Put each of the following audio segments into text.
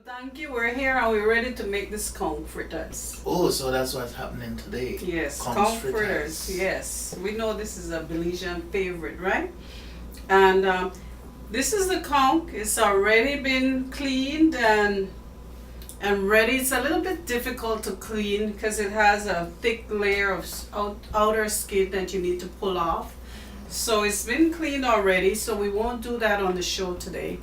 Thank you. We're here and we're ready to make this conch fritters. Oh, so that's what's happening today. Yes, Conch conch fritters. fritters. Yes, we know this is a Belizean favorite, right? And this is the conch. It's already been cleaned and ready. It's a little bit difficult to clean because it has a thick layer of outer skin that you need to pull off. So it's been cleaned already, so we won't do that on the show today.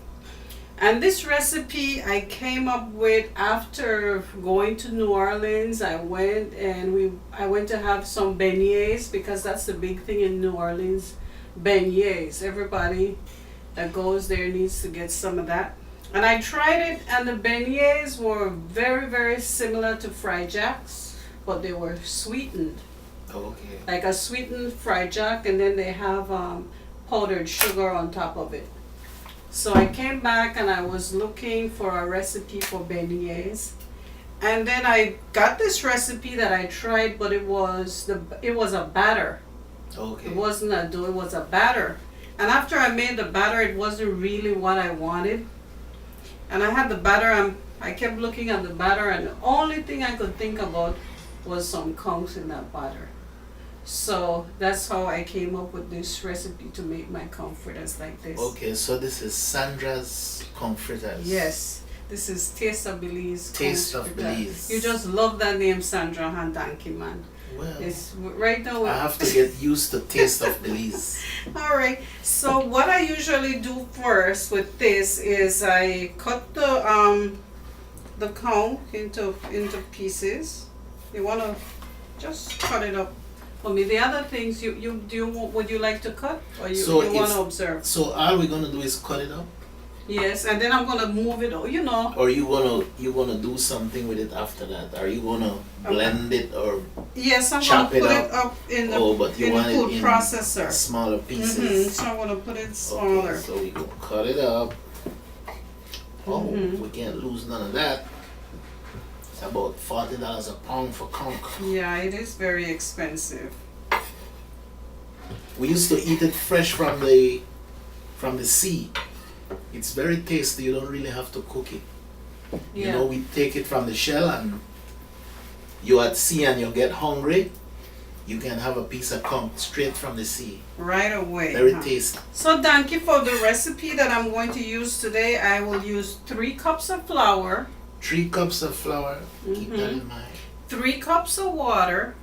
And this recipe I came up with after going to New Orleans. I went to have some beignets because that's the big thing in New Orleans. Beignets. Everybody that goes there needs to get some of that. And I tried it, and the beignets were very, very similar to fried jacks, but they were sweetened. Okay. Like a sweetened fried jack, and then they have powdered sugar on top of it. So I came back and I was looking for a recipe for beignets, and then I got this recipe that I tried, but it was a batter. Okay. It wasn't a dough, it was a batter. And after I made the batter, it wasn't really what I wanted. And I had the batter, I kept looking at the batter, and the only thing I could think about was some conchs in that batter. So that's how I came up with this recipe to make my conch fritters like this. Okay, so this is Sandra's conch fritters. Yes, this is Taste of Belize. Taste of conch fritters. Belize. You just love that name, Sandra Handanki, man. Well, It's right now. I have to get used to Taste of Belize. All right. So what I usually do first with this is I cut the conch into pieces. You wanna just cut it up for me. The other things would you like to cut, or you wanna observe? So all we're gonna do is cut it up, Yes, and then I'm gonna move it. or you wanna do something with it after that, or you wanna blend it or Yes, I'm chop gonna put it it up in the but you in want the it food in processor. smaller pieces. So I'm gonna put it smaller. Okay, so we gonna cut it up. Oh, Mhm. we can't lose none of that. It's about $40 a pound for conch. Yeah, it is very expensive. We used to eat it fresh from the sea. It's very tasty. You don't really have to cook it. Yeah. You know, we take it from the shell, and you at sea and you get hungry, you can have a piece of conch straight from the sea. Right away. Very huh? tasty. So thank you for the recipe that I'm going to use today. I will use 3 cups of flour, 3 cups of flour. Keep that Mhm. in mind. 3 cups of water,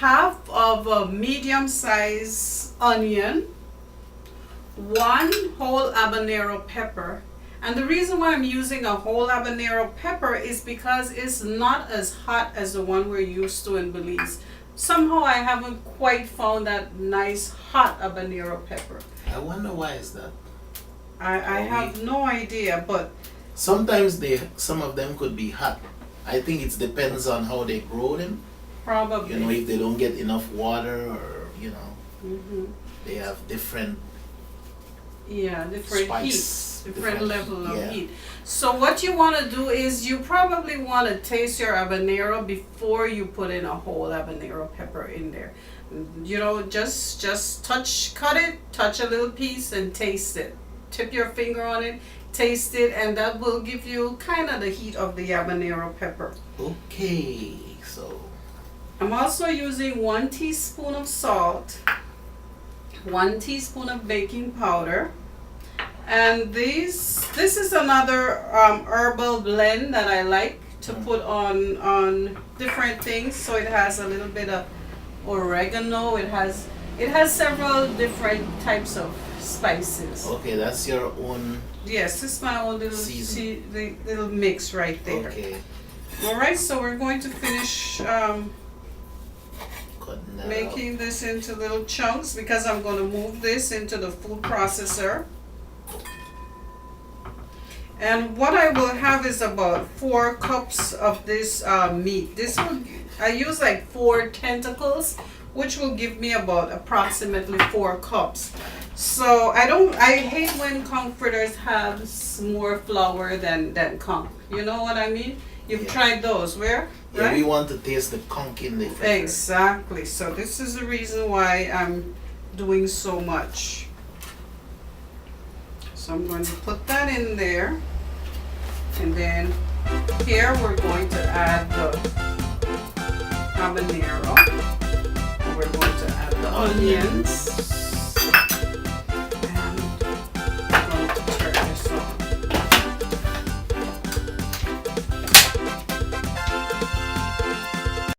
half of a medium size onion, 1 whole habanero pepper. And the reason why I'm using a whole habanero pepper is because it's not as hot as the one we're used to in Belize. Somehow I haven't quite found that nice hot habanero pepper. I wonder why is that. I have no idea, but Sometimes some of them could be hot. I think it depends on how they grow them. probably. You know, if they don't get enough water, or Mhm. they have different Yeah, different spice, heat, different level of yeah. heat. So what you want to do is you probably want to taste your habanero before you put in a whole habanero pepper in there. You know, just cut it, touch a little piece and taste it. Tip your finger on it, taste it, and that will give you kind of the heat of the habanero pepper. Okay, so I'm also using 1 teaspoon of salt, 1 teaspoon of baking powder, and this is another herbal blend that I like to put on different things. So it has a little bit of oregano. It has several different types of spices. okay, that's your own. Yes, this is my own little Season. little mix right there. Okay, All right, so we're going to finish. cutting that Making this into little chunks because I'm going to move this into the food processor. And what I will have is about 4 cups of this meat. I use like 4 tentacles, which will give me about approximately 4 cups. So I hate when conch fritters have more flour than conch. You know what I mean? You've Yeah. tried those, where? Yeah, Right? we want to taste the conch in the fritter. Exactly. So this is the reason why I'm doing so much. So I'm going to put that in there. And then here we're going to add the habanero. We're going to add the onions.